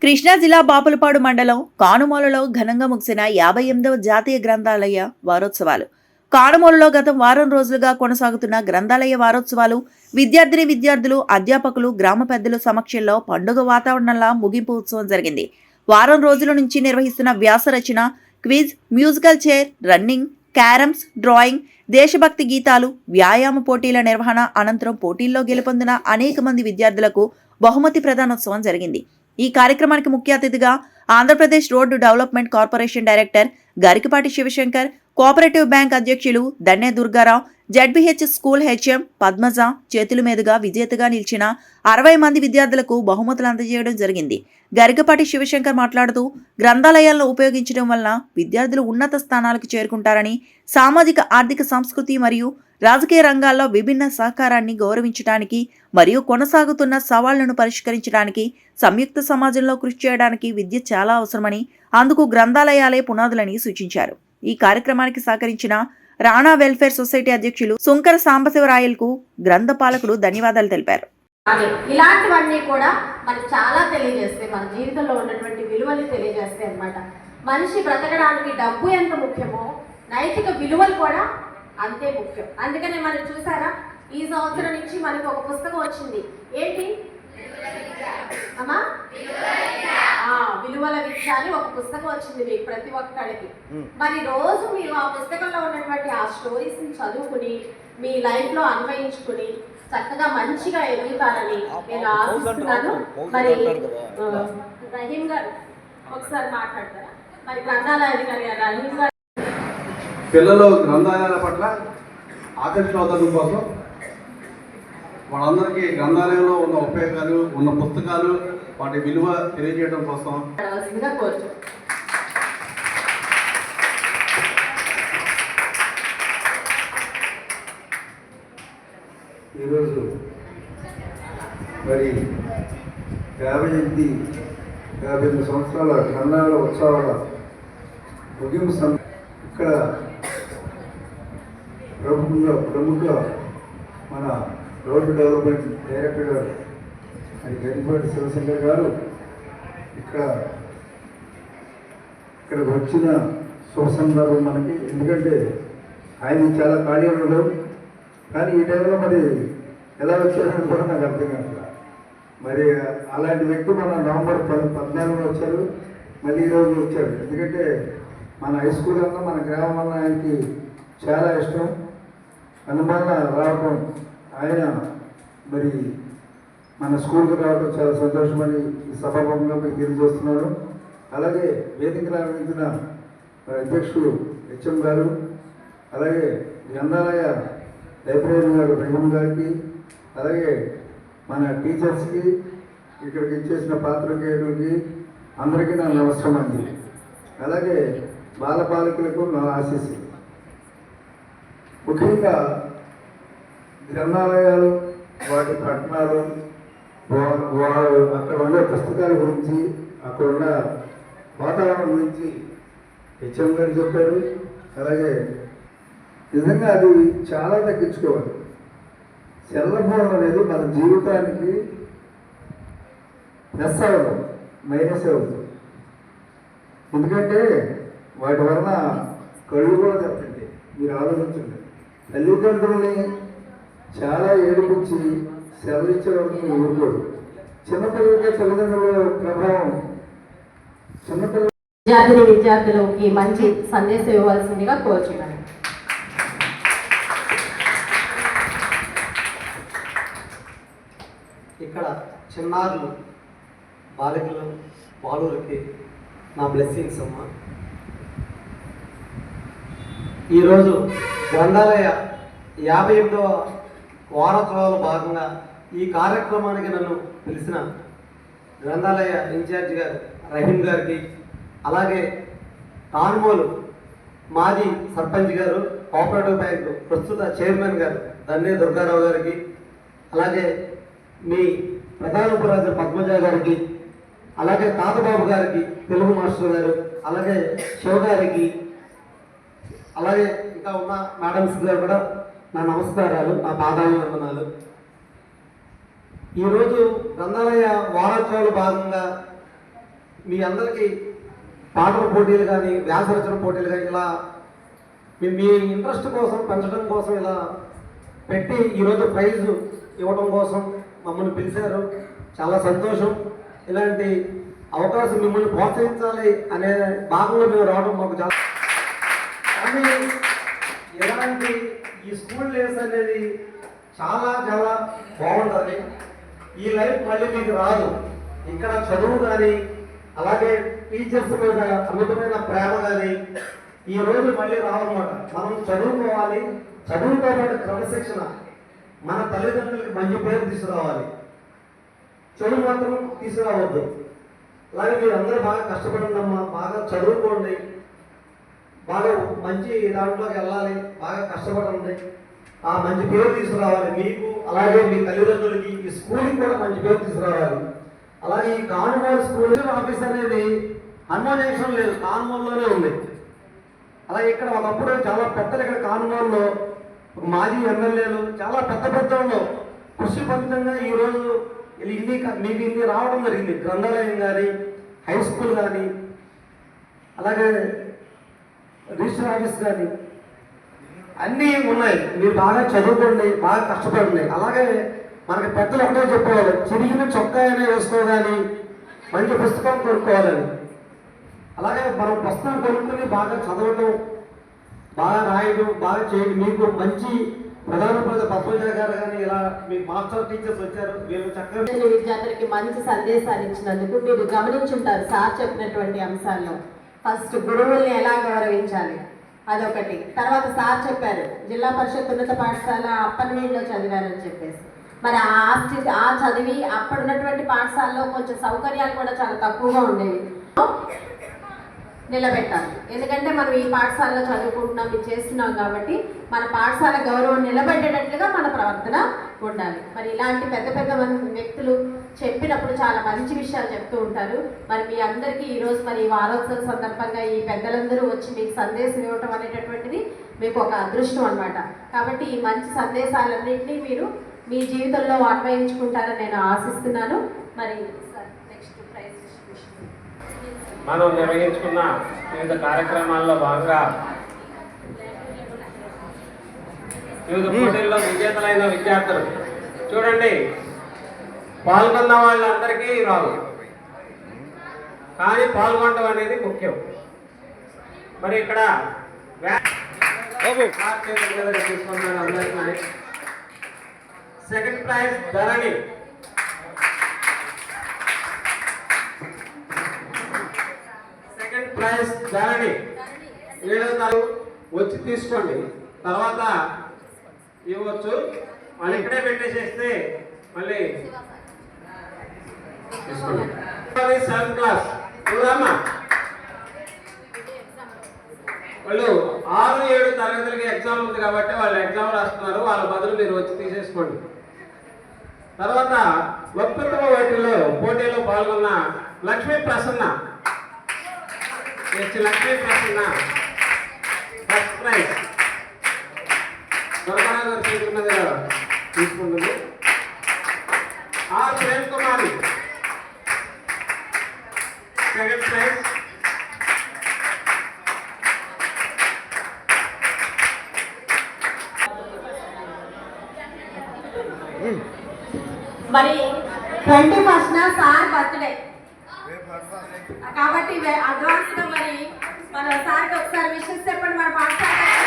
కృష్ణా జిల్లా బాపులపాడు మండలం కానుమూలలో ఘనంగా ముగిసిన 58వ జాతీయ గ్రంథాలయ వారోత్సవాలు. కానుమూలలో గత వారం రోజులుగా కొనసాగుతున్న గ్రంథాలయ వారోత్సవాలు విద్యార్థులు, అధ్యాపకులు, గ్రామ పెద్దల సమక్షంలో పండుగ వాతావరణంలో ముగింపు ఉత్సవం జరిగింది. వారం రోజుల నుంచి నిర్వహిస్తున్న వ్యాస రచన, quiz, musical chair, running, carroms, drawing, దేశభక్తి గీతాలు, వ్యాయామ పోటీల నిర్వహణ అనంతరం పోటీల్లో గెలుపొందిన అనేక మంది విద్యార్థులకు బహుమతి ప్రదానోత్సవం జరిగింది. ఈ కార్యక్రమానికి ముఖ్య అతిథిగా Andhra Pradesh road development corporation director Garikapati Sivasankar, cooperative bank అధ్యక్షులు Danne Durgarao, ZBH school HM Padmaja చేతుల మీదుగా విజేతగా నిలిచిన 60 మంది విద్యార్థులకు బహుమతులు అందజేయడం జరిగింది. గరికపాటి శివశంకర్ మాట్లాడుతూ, గ్రంథాలయాలను ఉపయోగించడం వలన విద్యార్థులు ఉన్నత స్థానాలకు చేరుకుంటారని, సామాజిక, ఆర్థిక, సంస్కృతి మరియు రాజకీయ రంగాల్లో విభిన్న సహకారాన్ని గౌరవించడానికి మరియు కొనసాగుతున్న సవాళ్లను పరిష్కరించడానికి సంయుక్త సమాజంలో కృషి చేయడానికి విద్య చాలా అవసరమని, అందుకు గ్రంథాలయాలే పునాదులని సూచించారు. ఈ కార్యక్రమానికి సహకరించిన రాణా వెల్ఫేర్ సొసైటీ అధ్యక్షులు సుంకర సాంబశివరాయలకు గ్రంథపాలకుడు ధన్యవాదాలు తెలిపారు. ఇలాంటివన్నీ కూడా మనకు చాలా తెలియజేస్తాయి, మన జీవితంలో ఉన్నటువంటి విలువలు తెలియజేస్తాయి అన్నమాట. మనిషి బ్రతకడానికి డబ్బు ఎంత ముఖ్యమో నైతిక విలువలు కూడా అంతే ముఖ్యం. అందుకనే మనం చూసారా, ఈ సంవత్సరం నుంచి మనకు ఒక పుస్తకం వచ్చింది. ఏంటి అమ్మా? విలువల విద్య అని ఒక పుస్తకం వచ్చింది మీకు ప్రతి ఒక్కరికి. మరి రోజు మీరు ఆ పుస్తకంలో ఉన్నటువంటి ఆ స్టోరీస్ ని చదువుకుని మీ లైఫ్ లో అన్వయించుకుని చక్కగా మంచిగా ఎదుగుతారని నేను ఆశిస్తున్నాను. మరి రహీం గారు ఒకసారి మాట్లాడతారా? మరి గ్రంథాలయాధికారి రహీం గారు పిల్లలు గ్రంథాలయాల పట్ల ఆకర్షణ అవడం కోసం వాళ్ళందరికీ గ్రంథాలయంలో ఉన్న ఉపయోగాలు, ఉన్న పుస్తకాలు, వాటి విలువ తెలియజేయడం కోసం ఈరోజు మరి 55 సంవత్సరాల గ్రంథాలయ ఉత్సవాల ముగింపు ఇక్కడ ప్రముఖ మన రోడ్డు డెవలప్మెంట్ డైరెక్టర్ గారు మరి గరికపాటి శివశంకర్ గారు ఇక్కడికి వచ్చిన శుభ సందర్భం మనకి. ఎందుకంటే ఆయన చాలా ఖాళీ ఉండడం, కానీ ఈ టైంలో మరి ఎలా వచ్చారని కూడా నాకు అర్థం కాదు. మరి అలాంటి వ్యక్తి మన నవంబర్ 14 వచ్చారు, మళ్ళీ ఈరోజు వచ్చారు. ఎందుకంటే మన హై స్కూల్ అన్నా మన గ్రామం అన్న ఆయనకి చాలా ఇష్టం. అందువల్ల రావడం, ఆయన మరి మన స్కూల్కి రావడం చాలా సంతోషమని ఈ సభాముఖంగా మీకు తెలియజేస్తున్నాను. అలాగే వేదికలు ఆరంభించిన అధ్యక్షుడు హెచ్ఎం గారు, అలాగే గ్రంథాలయ లైబ్రరీ గారు రహీం గారికి, అలాగే మన టీచర్స్కి, ఇక్కడికి ఇచ్చేసిన పాత్రికేయులకి అందరికీ నా నమస్కారం అండి. అలాగే బాలబాలికలకు నా ఆశీస్సు. ముఖ్యంగా గ్రంథాలయాలు, వాటి పట్టణాలు, అక్కడ ఉన్న పుస్తకాల గురించి, అక్కడ ఉన్న వాతావరణం గురించి హెచ్ఎం గారు చెప్పారు. అలాగే నిజంగా అది చాలా తగ్గించుకోవాలి. సెల్ ఫోన్ అనేది మన జీవితానికి ప్లస్ అవ్వదు, మైనస్ అవుతుంది. ఎందుకంటే వాటి వలన కళ్ళు కూడా దెబ్బతింటాయి. మీరు ఆలోచించండి, తల్లిదండ్రుల్ని చాలా ఏడిపించి సెలవిచ్చే వరకు ఊరుకోడు. చిన్నపిల్లలకి తల్లిదండ్రుల ప్రభావం, విద్యార్థులకి మంచి సందేశం ఇవ్వాల్సిందిగా కోరుచున్నాను. ఇక్కడ చిన్నారులు, బాలికలు, బాలులకి నా బ్లెస్సింగ్స్ అమ్మా. ఈరోజు గ్రంథాలయ 58వ వారోత్సవాల భాగంగా ఈ కార్యక్రమానికి నన్ను పిలిచిన గ్రంథాలయ ఇన్ఛార్జి గారు రహీం గారికి, అలాగే కానుమూలు మాజీ సర్పంచ్ గారు, కోఆపరేటివ్ బ్యాంక్ ప్రస్తుత చైర్మన్ గారు దన్నే దుర్గారావు గారికి, అలాగే మీ ప్రధాన ఉపరాజు పద్మజ గారికి, అలాగే తాతబాబు గారికి, తెలుగు మాస్టర్ గారు, అలాగే శివ గారికి, అలాగే ఇంకా ఉన్న మేడమ్స్ గారు కూడా నా నమస్కారాలు, నా పాదాభివందనాలు. ఈరోజు గ్రంథాలయ వారోత్సవాల భాగంగా మీ అందరికీ పాటల పోటీలు కానీ వ్యాసరచన పోటీలు కానీ ఇలా మీ ఇంట్రెస్ట్ కోసం పెంచడం కోసం ఇలా పెట్టి ఈరోజు ప్రైజ్ ఇవ్వడం కోసం మమ్మల్ని పిలిచారు. చాలా సంతోషం. ఇలాంటి అవకాశం మిమ్మల్ని ప్రోత్సహించాలి అనే భాగంలో మేము రావడం మాకు చాలా. కానీ ఇలాంటి ఈ స్కూల్ డేస్ అనేది చాలా చాలా బాగుంటుంది. ఈ లైఫ్ మళ్ళీ మీకు రాదు. ఇక్కడ చదువు కానీ అలాగే టీచర్స్ మీద అమితమైన ప్రేమ కానీ ఈ రోజు మళ్ళీ రావన్నమాట. మనం చదువుకోవాలి, చదువుతో పాటు క్రమశిక్షణ, మన తల్లిదండ్రులకి మంచి పేరు తీసుకురావాలి, చదువు మాత్రం తీసుకురావద్దు. అలాగే మీరు అందరూ బాగా కష్టపడండమ్మా, బాగా చదువుకోండి, బాగా మంచి దాంట్లోకి వెళ్ళాలి, బాగా కష్టపడండి, ఆ మంచి పేరు తీసుకురావాలి మీకు, అలాగే మీ తల్లిదండ్రులకి, ఈ స్కూల్కి కూడా మంచి పేరు తీసుకురావాలి. అలాగే ఈ కాన్మోల్ స్కూల్ ఆఫీస్ అనేది హనుమాన్ జంక్షన్ లేదు, కాన్మోల్లోనే ఉంది. అలాగే ఇక్కడ ఒకప్పుడు చాలా పెద్దలు ఇక్కడ కాన్మోల్లో మాజీ ఎమ్మెల్యేలు చాలా పెద్ద పెద్దల్లో కృషి ఫలితంగా ఈరోజు మీకు ఇన్ని రావడం జరిగింది. గ్రంథాలయం కానీ, హై స్కూల్ కానీ, అలాగే రిజిస్టర్ ఆఫీస్ కానీ అన్నీ ఉన్నాయి. మీరు బాగా చదువుకోండి, బాగా కష్టపడండి. అలాగే మనకి పెద్దలు ఒకటే చెప్పేవాళ్ళు, చిరిగిన చొక్కా అయినా వేసుకోగాని మంచి పుస్తకం కొనుక్కోవాలని. అలాగే మనం పుస్తకం కొనుక్కొని బాగా చదవటం, బాగా రాయడం, బాగా చేయడం. మీకు మంచి ప్రధానమంత్రి పద్మజ గారు కానీ ఇలా మీ మాస్టర్ టీచర్స్ వచ్చారు, వీళ్ళు చక్కగా విద్యార్థులకి మంచి సందేశాలు ఇచ్చినందుకు మీరు గమనించుంటారు సార్ చెప్పినటువంటి అంశాల్లో. ఫస్ట్ గురువుల్ని ఎలా గౌరవించాలి అదొకటి. తర్వాత సార్ చెప్పారు జిల్లా పరిషత్ ఉన్నత పాఠశాల అప్పనవీడులో చదివారని చెప్పేసి. మరి ఆ చదివి అప్పుడున్నటువంటి పాఠశాలలో కొంచెం సౌకర్యాలు కూడా చాలా తక్కువగా ఉండేవి. నిలబెట్టాలి. ఎందుకంటే మనం ఈ పాఠశాలలో చదువుకుంటున్నాం, ఇది చేస్తున్నాం కాబట్టి మన పాఠశాల గౌరవం నిలబెట్టేటట్లుగా మన ప్రవర్తన ఉండాలి. మరి ఇలాంటి పెద్ద పెద్ద వ్యక్తులు చెప్పినప్పుడు చాలా మంచి విషయాలు చెప్తూ ఉంటారు. మరి మీ అందరికీ ఈరోజు మరి ఈ వారోత్సవం సందర్భంగా ఈ పెద్దలందరూ వచ్చి మీకు సందేశం ఇవ్వటం అనేటటువంటిది మీకు ఒక అదృష్టం అన్నమాట. కాబట్టి ఈ మంచి సందేశాలన్నింటినీ మీరు మీ జీవితంలో అన్వయించుకుంటారని నేను ఆశిస్తున్నాను. మరి నెక్స్ట్ ప్రైజ్ డిస్ట్రిబ్యూషన్ మనం నిర్వహించుకున్న వివిధ కార్యక్రమాల్లో భాగంగా వివిధ పోటీల్లో విజేతలైన విద్యార్థులు చూడండి, పాల్గొన్న వాళ్ళందరికీ రాదు, కానీ పాల్గొనడం అనేది ముఖ్యం. మరి ఇక్కడ తీసుకున్నాను అందరికీ. సెకండ్ ప్రైజ్ ధరణి, ప్రైజ్ ధరణి. 7వ తరగతి వచ్చి తీసుకోండి, తర్వాత ఇవ్వచ్చు. వాళ్ళు ఇక్కడే పెట్టేసేస్తే మళ్ళీ తీసుకోండి. 7th క్లాస్ చూడమ్మా, వాళ్ళు 6, 7 తరగతులకి ఎగ్జామ్ ఉంది కాబట్టి వాళ్ళు ఎగ్జామ్ రాస్తున్నారు, వాళ్ళ బదులు మీరు వచ్చి తీసేసుకోండి. తర్వాత వక్తృత్వ పోటీలో పాల్గొన్న లక్ష్మీ ప్రసన్న, లక్ష్మీ ప్రసన్న ఫస్ట్ ప్రైజ్ తీసుకుంటుంది. R Prem Kumari second prize. మరి 21st సార్ బర్త్డే కాబట్టి అడ్వాన్స్ గా మరి మన సార్కి ఒకసారి విషయం చెప్పండి. మన పాఠశాల